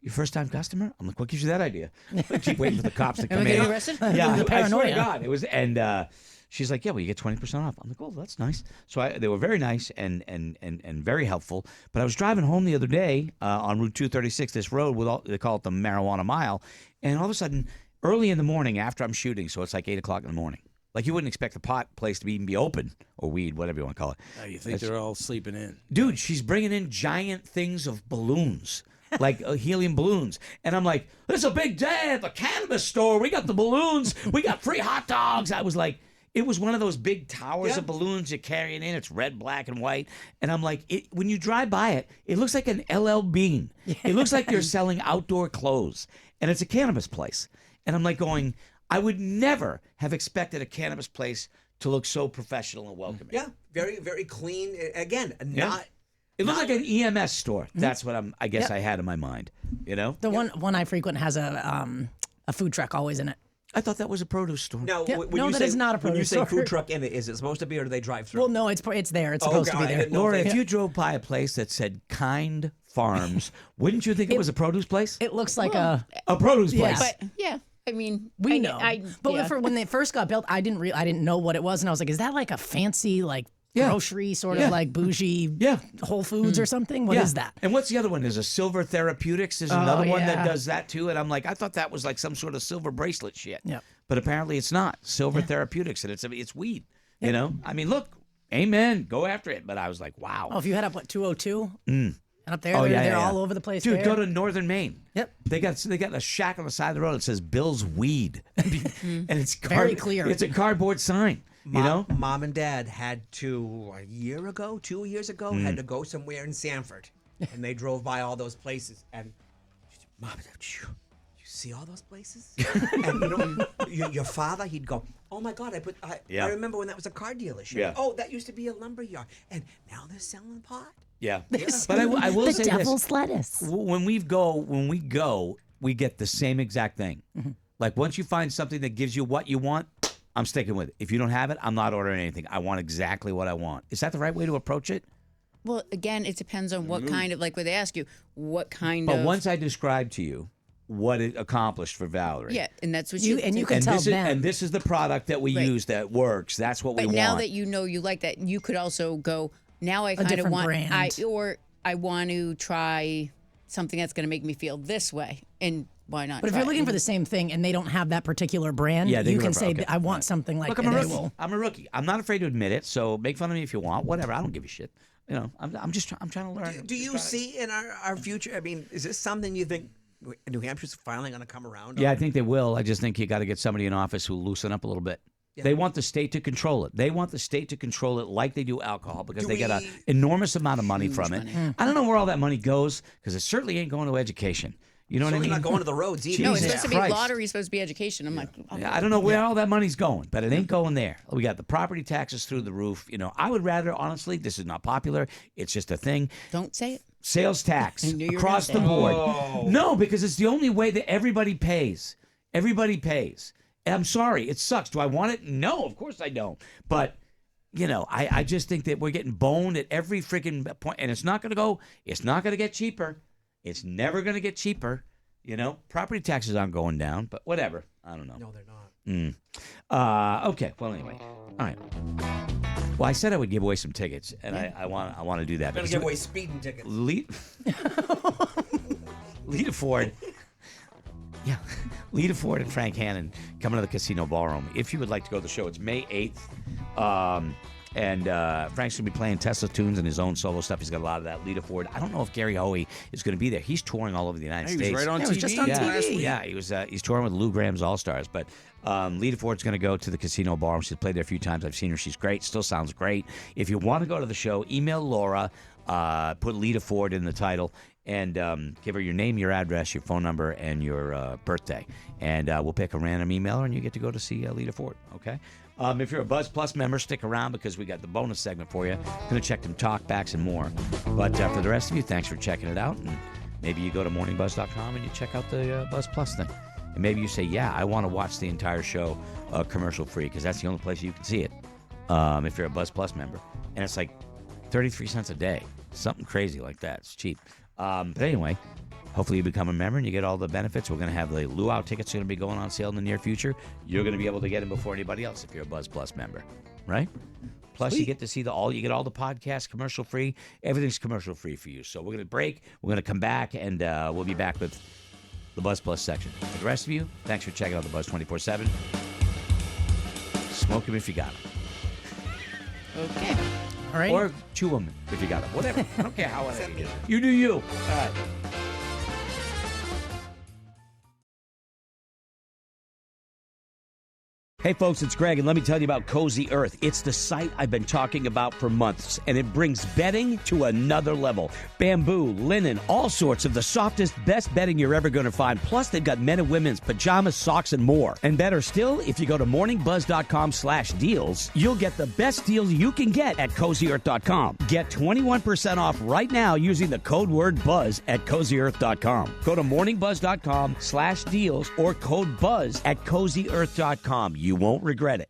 [SPEAKER 2] "Your first time customer?" I'm like, "What gives you that idea?" I keep waiting for the cops to come in.
[SPEAKER 3] Getting arrested?
[SPEAKER 2] Yeah,
[SPEAKER 6] The
[SPEAKER 2] I swear to
[SPEAKER 6] paranoia.
[SPEAKER 2] God, it was. And she's like, "Yeah, well, you get 20% off." I'm like, "Oh, that's nice." So they were very nice and very helpful. But I was driving home the other day on Route 236, this road they call it the Marijuana Mile, and all of a sudden, early in the morning after I'm shooting, so it's like 8 o'clock in the morning. Like, you wouldn't expect the pot place to even be open, or weed, whatever you want to call it.
[SPEAKER 5] You think they're all sleeping in.
[SPEAKER 2] Dude, she's bringing in giant things of balloons, like helium balloons. And I'm like, it's a big day at the cannabis store. We got the balloons. We got free hot dogs. I was like, it was one of those big towers of balloons you're carrying in. It's red, black, and white. And I'm like, when you drive by it, it looks like an LL Bean. It looks like you're selling outdoor clothes. And it's a cannabis place. And I'm like going... I would never have expected a cannabis place to look so professional and welcoming.
[SPEAKER 4] Yeah, very, very clean. Again, not.
[SPEAKER 2] It looked like an EMS store. That's what I guess I had in my mind. You know,
[SPEAKER 6] the one I frequent has a food truck always in it.
[SPEAKER 2] I thought that was a produce store.
[SPEAKER 4] No,
[SPEAKER 6] is not a produce
[SPEAKER 4] When you say
[SPEAKER 6] store.
[SPEAKER 4] food truck in it, is it supposed to be, or do they drive through?
[SPEAKER 6] Well, no, it's there. It's supposed to be there.
[SPEAKER 2] Laura, if you drove by a place that said Kind Farms, wouldn't you think it was a produce place?
[SPEAKER 6] It looks like a
[SPEAKER 2] produce place.
[SPEAKER 3] But yeah. I mean,
[SPEAKER 6] we know. But when they first got built, I didn't know what it was, and I was like, "Is that like a fancy grocery sort of like bougie Whole Foods or something? What is that?"
[SPEAKER 2] And what's the other one? There's a Silver Therapeutics. There's another one that does that too. And I'm like, I thought that was like some sort of silver bracelet shit.
[SPEAKER 6] Yeah.
[SPEAKER 2] But apparently it's not. Silver Therapeutics, and it's weed. You know, I mean, look, amen, go after it. But I was like, wow.
[SPEAKER 6] Oh, if you head up 202. And up there, they're all over the place.
[SPEAKER 2] Dude,
[SPEAKER 6] there.
[SPEAKER 2] go to Northern Maine.
[SPEAKER 6] Yep.
[SPEAKER 2] They got a shack on the side of the road that says Bill's Weed. And it's
[SPEAKER 6] very clear.
[SPEAKER 2] It's a cardboard sign.
[SPEAKER 4] Mom and Dad had to, 2 years ago, had to go somewhere in Sanford. And they drove by all those places. And, Mom, you see all those places? And your father, he'd go, oh my God, I remember when that was a car dealership.
[SPEAKER 2] Yeah.
[SPEAKER 4] Oh, that used to be a lumber yard. And now they're selling pot.
[SPEAKER 2] Yeah. But I will say
[SPEAKER 6] the devil's
[SPEAKER 2] this.
[SPEAKER 6] lettuce.
[SPEAKER 2] When we go, we get the same exact thing. Like, once you find something that gives you what you want, I'm sticking with it. If you don't have it, I'm not ordering anything. I want exactly what I want. Is that the right way to approach it?
[SPEAKER 3] Well, again, it depends on what kind of, like, when they ask you, what kind
[SPEAKER 2] But
[SPEAKER 3] of.
[SPEAKER 2] once I describe to you what it accomplished for Valerie.
[SPEAKER 3] Yeah, and that's what you
[SPEAKER 6] and you can tell them.
[SPEAKER 2] And this is the product that we use that works. That's what we want.
[SPEAKER 3] But now that you know you like that, you could also go, now I kind of want,
[SPEAKER 6] brand.
[SPEAKER 3] I want to try something that's going to make me feel this way. And why not?
[SPEAKER 6] But if you're looking for the same thing and they don't have that particular brand, you can say, I want something like that.
[SPEAKER 2] Look, I'm a rookie. I'm not afraid to admit it. So make fun of me if you want. Whatever. I don't give a shit. You know, I'm trying to learn.
[SPEAKER 4] Do you see in our future? I mean, is this something you think New Hampshire's finally going to come around?
[SPEAKER 2] Yeah, I think they will. I just think you got to get somebody in office who loosen up a little bit. Yeah. They want the state to control it. They want the state to control it like they do alcohol because they get an enormous amount of money from it. I don't know where all that money goes because it certainly ain't going to education. You know what I mean?
[SPEAKER 4] Not going to the roads either.
[SPEAKER 3] No, it's supposed to be lottery, supposed to be education. I'm like,
[SPEAKER 2] I don't know where all that money's going, but it ain't going there. We got the property taxes through the roof. You know, I would rather, honestly, this is not popular. It's just a thing.
[SPEAKER 3] Don't say it.
[SPEAKER 2] Sales tax across the board. Oh. No, because it's the only way that everybody pays. Everybody pays. I'm sorry, it sucks. Do I want it? No, of course I don't. But, you know, I just think that we're getting boned at every freaking point, and it's not going to get cheaper. It's never going to get cheaper. You know, property taxes aren't going down, but whatever. I don't know.
[SPEAKER 4] No, they're
[SPEAKER 2] not. Okay. Well, anyway. All right. Well, I said I would give away some tickets, and I want to do that.
[SPEAKER 4] I'm going to give away speeding tickets.
[SPEAKER 2] Lita Ford. Yeah. Lita Ford and Frank Hannon coming to the Casino Ballroom. If you would like to go to the show, it's May 8th. And Frank's going to be playing Tesla tunes and his own solo stuff. He's got a lot of that. Lita Ford. I don't know if Gary Hoey is going to be there. He's touring all over the United States.
[SPEAKER 5] He was right on TV.
[SPEAKER 6] He was just on TV.
[SPEAKER 2] Yeah, he was. He's touring with Lou Graham's All Stars. But Lita Ford's going to go to the Casino Ballroom. She's played there a few times. I've seen her. She's great. Still sounds great. If you want to go to the show, email Laura. Put Lita Ford in the title. And give her your name, your address, your phone number, and your birthday. And we'll pick a random emailer, and you get to go to see Lita Ford, okay? If you're a Buzz Plus member, stick around because we got the bonus segment for you. Going to check them talkbacks and more. But for the rest of you, thanks for checking it out. And maybe you go to morningbuzz.com and you check out the Buzz Plus thing. And maybe you say, yeah, I want to watch the entire show commercial-free because that's the only place you can see it if you're a Buzz Plus member. And it's like 33 cents a day. Something crazy like that. It's cheap. But anyway, hopefully you become a member and you get all the benefits. We're going to have the luau tickets going to be going on sale in the near future. You're going to be able to get them before anybody else if you're a Buzz Plus member, right? Plus, you get to see you get all the podcasts commercial free. Everything's commercial free for you. So we're going to break. We're going to come back and we'll be back with the Buzz Plus section. For the rest of you, thanks for checking out the Buzz 24/7. Smoke them if you got them.
[SPEAKER 3] Okay.
[SPEAKER 6] All right.
[SPEAKER 2] Or chew them if you got them. Whatever. I don't care how it is. You do you. All right. Hey, folks, it's Greg, and let me tell you about Cozy Earth. It's the site I've been talking about for months, and it brings bedding to another level. Bamboo, linen, all sorts of the softest, best bedding you're ever going to find. Plus, they've got men and women's pajamas, socks, and more. And better still, if you go to morningbuzz.com/deals, you'll get the best deals you can get at CozyEarth.com. Get 21% off right now using the code word BUZZ at CozyEarth.com. Go to morningbuzz.com/deals or code BUZZ at CozyEarth.com. You won't regret it.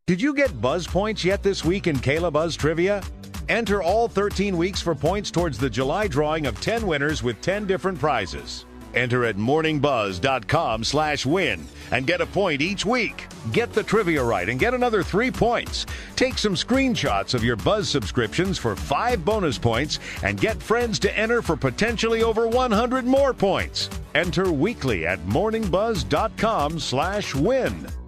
[SPEAKER 14] Did you get Buzz points yet this week in Kayla Buzz Trivia? Enter all 13 weeks for points towards the July drawing of 10 winners with 10 different prizes. Enter at morningbuzz.com/win and get a point each week. Get the trivia right and get another 3 points. Take some screenshots of your Buzz subscriptions for 5 bonus points and get friends to enter for potentially over 100 more points. Enter weekly at morningbuzz.com/win.